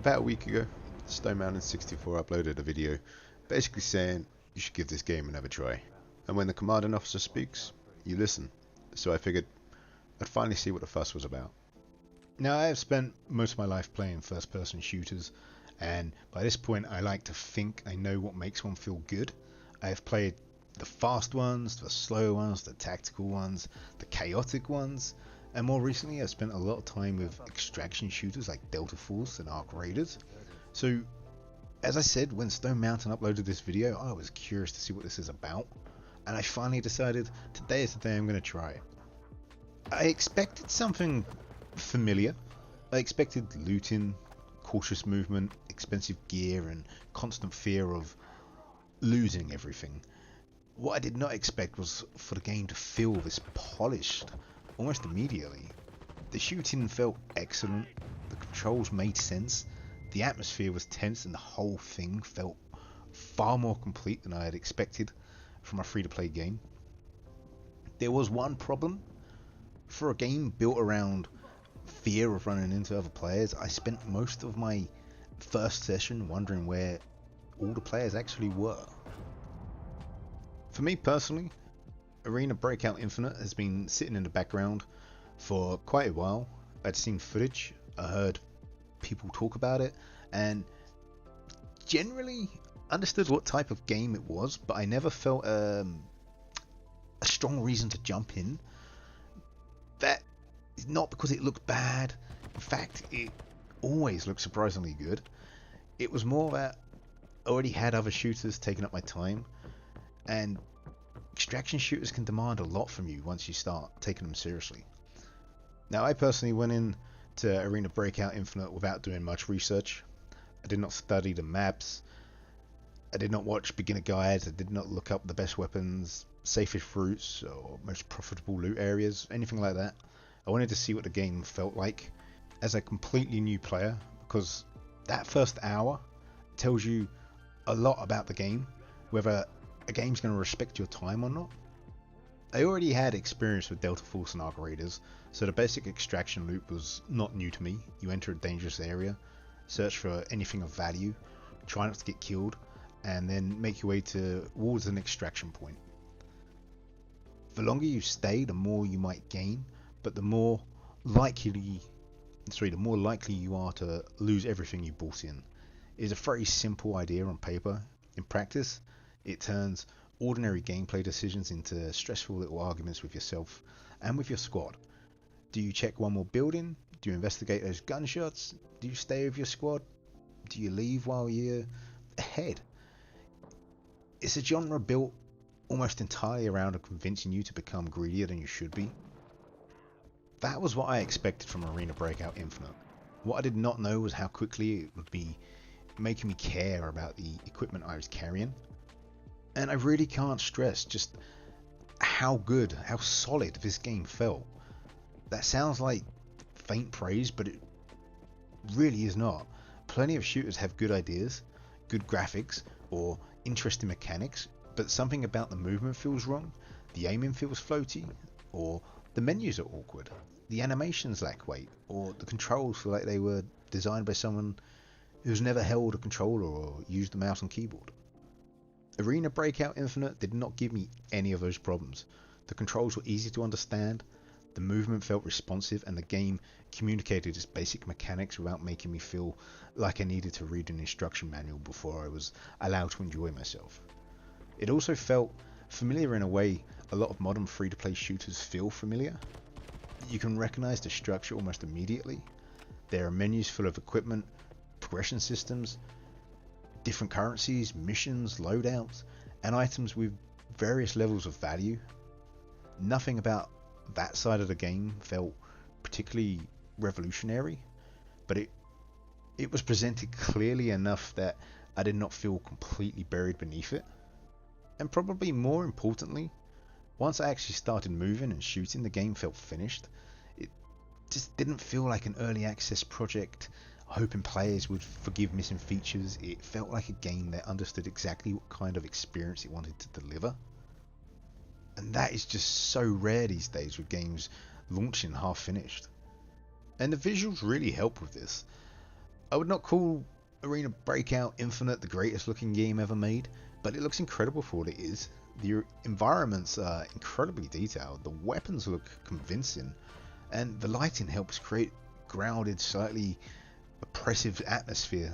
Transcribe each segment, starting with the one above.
About a week ago, StoneMountain64 uploaded a video basically saying you should give this game another try. And when the commanding officer speaks, you listen. So I figured I'd finally see what the fuss was about. Now, I have spent most of my life playing first-person shooters, and by this point I like to think I know what makes one feel good. I have played the fast ones, the slow ones, the tactical ones, the chaotic ones, and more recently I've spent a lot of time with extraction shooters like Delta Force and Arc Raiders. So, as I said, when Stone Mountain uploaded this video, I was curious to see what this is about, and I finally decided today is the day I'm going to try it. I expected something familiar. I expected looting, cautious movement, expensive gear, and constant fear of losing everything. What I did not expect was for the game to feel this polished almost immediately. The shooting felt excellent, the controls made sense, the atmosphere was tense, and the whole thing felt far more complete than I had expected from a free-to-play game. There was one problem. For a game built around fear of running into other players, I spent most of my first session wondering where all the players actually were. For me personally, Arena Breakout Infinite has been sitting in the background for quite a while. I'd seen footage, I heard people talk about it, and generally understood what type of game it was, but I never felt a strong reason to jump in. That is not because it looked bad. In fact, it always looked surprisingly good. It was more that I already had other shooters taking up my time, and extraction shooters can demand a lot from you once you start taking them seriously. Now, I personally went in to Arena Breakout Infinite without doing much research. I did not study the maps. I did not watch beginner guides. I did not look up the best weapons, safest routes, or most profitable loot areas, anything like that. I wanted to see what the game felt like as a completely new player, because that first hour tells you a lot about the game, whether a game's going to respect your time or not. I already had experience with Delta Force and Arc Raiders, so the basic extraction loop was not new to me. You enter a dangerous area, search for anything of value, try not to get killed, and then make your way towards an extraction point. The longer you stay, the more you might gain, but the more likely you are to lose everything you bought in. It is a very simple idea on paper. In practice, it turns ordinary gameplay decisions into stressful little arguments with yourself and with your squad. Do you check one more building? Do you investigate those gunshots? Do you stay with your squad? Do you leave while you're ahead? It's a genre built almost entirely around convincing you to become greedier than you should be. That was what I expected from Arena Breakout Infinite. What I did not know was how quickly it would be making me care about the equipment I was carrying. And I really can't stress just how good, how solid this game felt. That sounds like faint praise, but it really is not. Plenty of shooters have good ideas, good graphics, or interesting mechanics, but something about the movement feels wrong, the aiming feels floaty, or the menus are awkward, the animations lack weight, or the controls feel like they were designed by someone who's never held a controller or used a mouse and keyboard. Arena Breakout Infinite did not give me any of those problems. The controls were easy to understand, the movement felt responsive, and the game communicated its basic mechanics without making me feel like I needed to read an instruction manual before I was allowed to enjoy myself. It also felt familiar in a way a lot of modern free-to-play shooters feel familiar. You can recognize the structure almost immediately. There are menus full of equipment, progression systems, different currencies, missions, loadouts, and items with various levels of value. Nothing about that side of the game felt particularly revolutionary, but it was presented clearly enough that I did not feel completely buried beneath it. And probably more importantly, once I actually started moving and shooting, the game felt finished. It just didn't feel like an early access project hoping players would forgive missing features. It felt like a game that understood exactly what kind of experience it wanted to deliver. And that is just so rare these days with games launching half finished. And the visuals really help with this. I would not call Arena Breakout Infinite the greatest looking game ever made, but it looks incredible for what it is. The environments are incredibly detailed, the weapons look convincing, and the lighting helps create grounded, slightly oppressive atmosphere.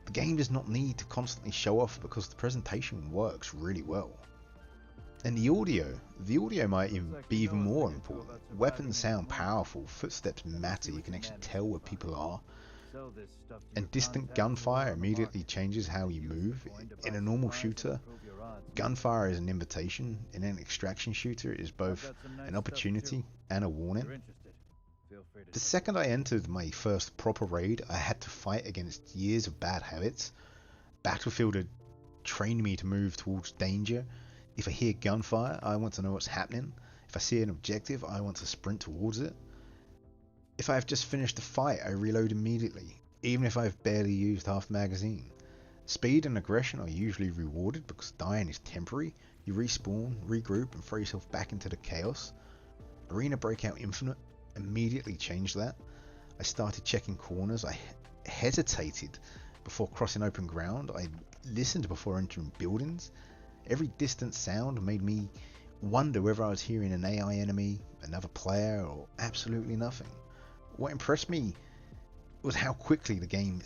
The game does not need to constantly show off because the presentation works really well. And the audio might even be even more important. Weapons sound powerful, footsteps matter, you can actually tell where people are. And distant gunfire immediately changes how you move. In a normal shooter, gunfire is an invitation. In an extraction shooter, it is both an opportunity and a warning. The second I entered my first proper raid, I had to fight against years of bad habits. Battlefield had trained me to move towards danger. If I hear gunfire, I want to know what's happening. If I see an objective, I want to sprint towards it. If I have just finished a fight, I reload immediately, even if I've barely used half the magazine. Speed and aggression are usually rewarded because dying is temporary. You respawn, regroup, and throw yourself back into the chaos. Arena Breakout Infinite immediately changed that. I started checking corners. I hesitated before crossing open ground. I listened before entering buildings. Every distant sound made me wonder whether I was hearing an AI enemy, another player, or absolutely nothing. What impressed me was how quickly the game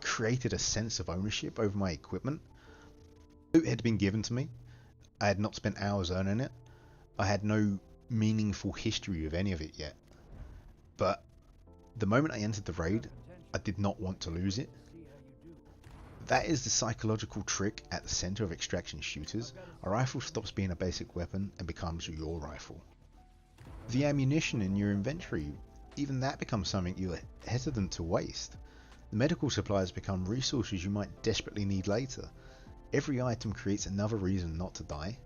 created a sense of ownership over my equipment. Loot had been given to me. I had not spent hours earning it. I had no meaningful history of any of it yet. But the moment I entered the raid, I did not want to lose it. That is the psychological trick at the center of extraction shooters. A rifle stops being a basic weapon and becomes your rifle. The ammunition in your inventory, even that becomes something you're hesitant to waste. The medical supplies become resources you might desperately need later. Every item creates another reason not to die.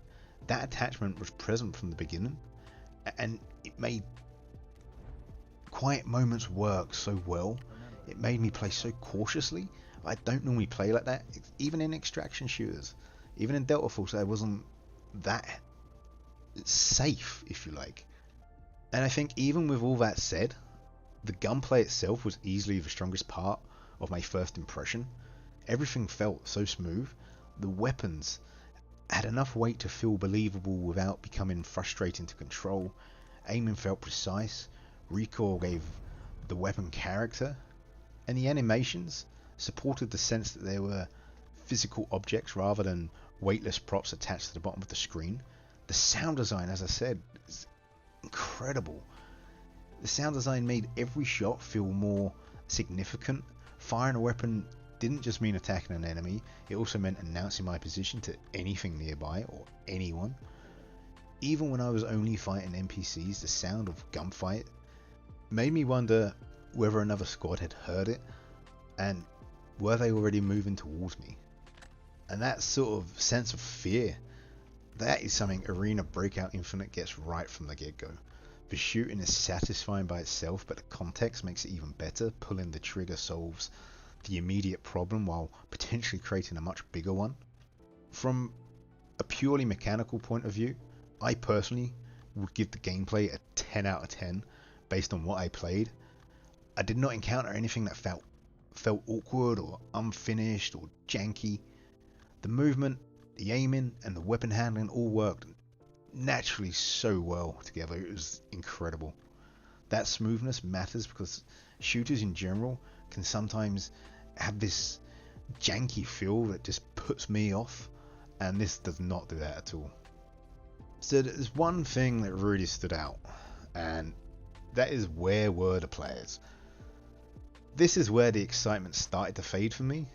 That attachment was present from the beginning, and it made quiet moments work so well. It made me play so cautiously. I don't normally play like that, even in extraction shooters. Even in Delta Force, I wasn't that safe, if you like. And I think even with all that said, the gunplay itself was easily the strongest part of my first impression. Everything felt so smooth. The weapons had enough weight to feel believable without becoming frustrating to control. Aiming felt precise. Recoil gave the weapon character. And the animations supported the sense that they were physical objects rather than weightless props attached to the bottom of the screen. The sound design, as I said, is incredible. The sound design made every shot feel more significant. Firing a weapon didn't just mean attacking an enemy, it also meant announcing my position to anything nearby or anyone. Even when I was only fighting NPCs, the sound of gunfight made me wonder whether another squad had heard it and were they already moving towards me. And that sort of sense of fear, that is something Arena Breakout Infinite gets right from the get-go. The shooting is satisfying by itself, but the context makes it even better. Pulling the trigger solves the immediate problem while potentially creating a much bigger one. From a purely mechanical point of view, I personally would give the gameplay a 10 out of 10 based on what I played. I did not encounter anything that felt awkward or unfinished or janky. The movement, the aiming, and the weapon handling all worked naturally so well together. It was incredible. That smoothness matters because shooters in general can sometimes have this janky feel that just puts me off, and this does not do that at all. So there's one thing that really stood out, and that is, where were the players? This is where the excitement started to fade for me.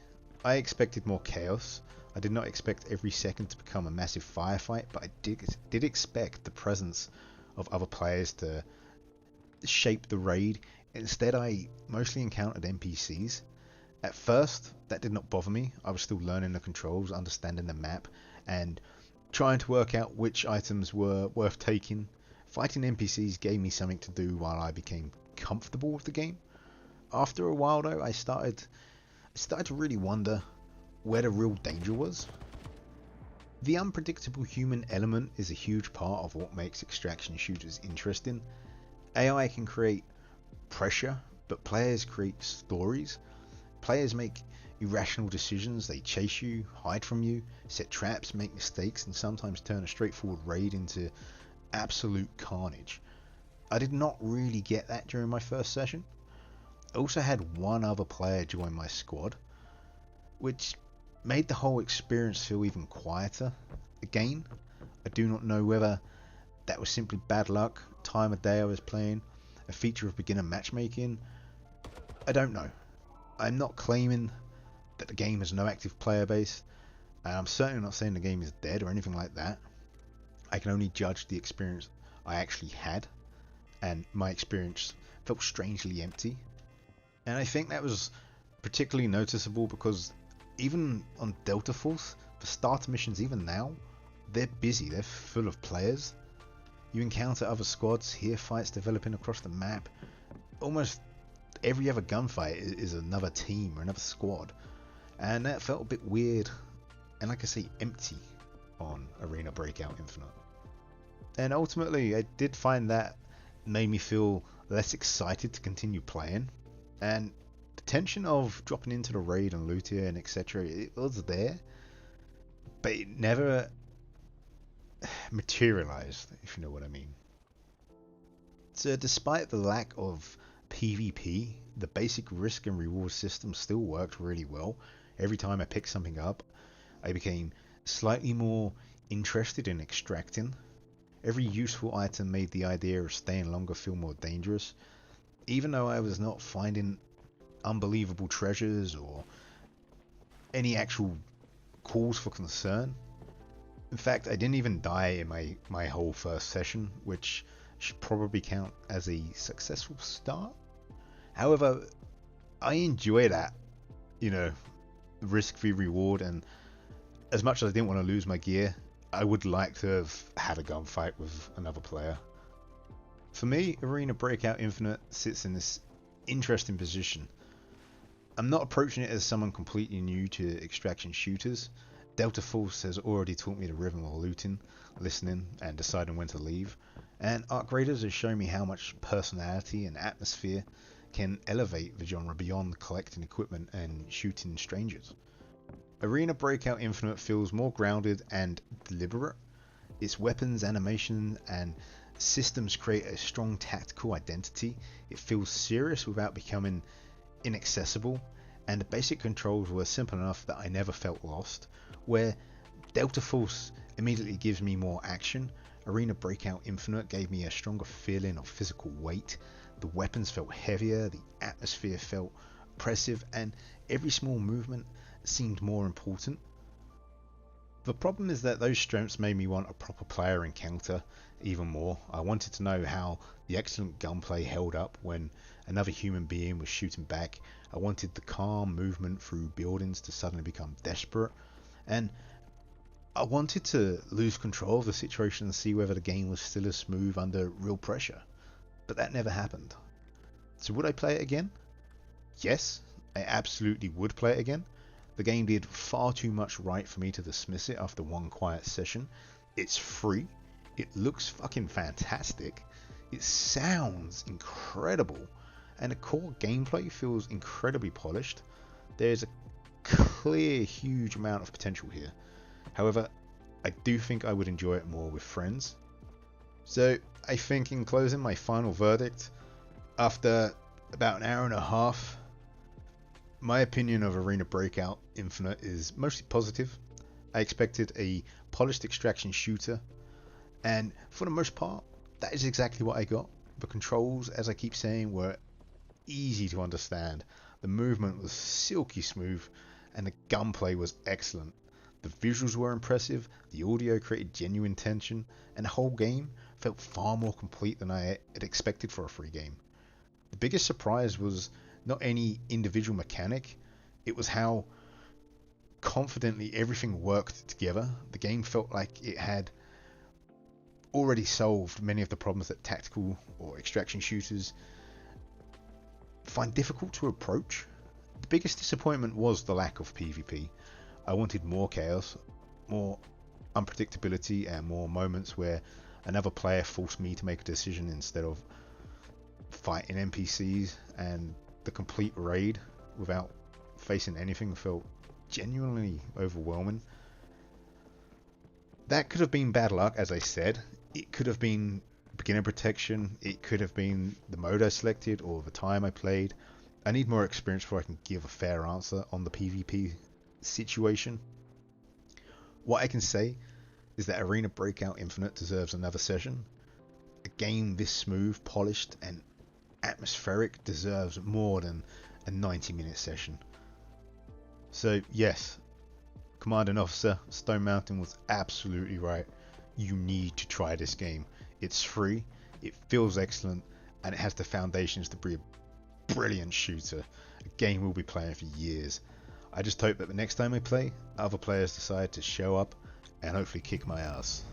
I expected more chaos. I did not expect every second to become a massive firefight, but I did expect the presence of other players to shape the raid. Instead, I mostly encountered NPCs. At first, that did not bother me. I was still learning the controls, understanding the map, and trying to work out which items were worth taking. Fighting NPCs gave me something to do while I became comfortable with the game. After a while though, I started to really wonder where the real danger was. The unpredictable human element is a huge part of what makes extraction shooters interesting. AI can create pressure, but players create stories. Players make irrational decisions, they chase you, hide from you, set traps, make mistakes, and sometimes turn a straightforward raid into absolute carnage. I did not really get that during my first session. I also had one other player join my squad, which made the whole experience feel even quieter. Again, I do not know whether that was simply bad luck, time of day I was playing, a feature of beginner matchmaking. I don't know. I'm not claiming that the game has no active player base, and I'm certainly not saying the game is dead or anything like that. I can only judge the experience I actually had, and my experience felt strangely empty. And I think that was particularly noticeable because even on Delta Force, the starter missions even now, they're busy, they're full of players. You encounter other squads, hear fights developing across the map. Almost every other gunfight is another team or another squad. And that felt a bit weird, and like I say, empty on Arena Breakout Infinite. And ultimately, I did find that made me feel less excited to continue playing. And the tension of dropping into the raid and looting and etc., it was there, but it never materialized, if you know what I mean. So despite the lack of PvP, the basic risk and reward system still worked really well. Every time I picked something up, I became slightly more interested in extracting. Every useful item made the idea of staying longer feel more dangerous, even though I was not finding unbelievable treasures or any actual cause for concern. In fact, I didn't even die in my whole first session, which should probably count as a successful start. However, I enjoy that, risk-free reward, and as much as I didn't want to lose my gear, I would like to have had a gunfight with another player. For me, Arena Breakout Infinite sits in this interesting position. I'm not approaching it as someone completely new to extraction shooters. Delta Force has already taught me the rhythm of looting, listening, and deciding when to leave, and Arc Raiders has shown me how much personality and atmosphere can elevate the genre beyond collecting equipment and shooting strangers. Arena Breakout Infinite feels more grounded and deliberate. Its weapons, animation, and systems create a strong tactical identity. It feels serious without becoming inaccessible, and the basic controls were simple enough that I never felt lost. Where Delta Force immediately gives me more action, Arena Breakout Infinite gave me a stronger feeling of physical weight. The weapons felt heavier, the atmosphere felt oppressive, and every small movement seemed more important. The problem is that those strengths made me want a proper player encounter even more. I wanted to know how the excellent gunplay held up when another human being was shooting back. I wanted the calm movement through buildings to suddenly become desperate, and I wanted to lose control of the situation and see whether the game was still as smooth under real pressure. But that never happened. So would I play it again? Yes, I absolutely would play it again. The game did far too much right for me to dismiss it after one quiet session. It's free. It looks fucking fantastic. It sounds incredible. And the core gameplay feels incredibly polished. There's a clear, huge amount of potential here. However, I do think I would enjoy it more with friends. So I think in closing, my final verdict, after about an hour and a half, my opinion of Arena Breakout Infinite is mostly positive. I expected a polished extraction shooter, and for the most part, that is exactly what I got. The controls, as I keep saying, were easy to understand. The movement was silky smooth, and the gunplay was excellent. The visuals were impressive, the audio created genuine tension, and the whole game felt far more complete than I had expected for a free game. The biggest surprise was not any individual mechanic, it was how confidently everything worked together. The game felt like it had already solved many of the problems that tactical or extraction shooters find difficult to approach. The biggest disappointment was the lack of PvP. I wanted more chaos, more unpredictability, and more moments where another player forced me to make a decision instead of fighting NPCs and the complete raid without facing anything felt genuinely overwhelming. That could have been bad luck, as I said. It could have been beginner protection. It could have been the mode I selected or the time I played. I need more experience before I can give a fair answer on the PvP situation. What I can say is that Arena Breakout Infinite deserves another session. A game this smooth, polished, and atmospheric deserves more than a 90-minute session. So yes, Commanding Officer, Stone Mountain was absolutely right. You need to try this game. It's free, it feels excellent, and it has the foundations to be a brilliant shooter. A game we'll be playing for years. I just hope that the next time I play, other players decide to show up and hopefully kick my ass.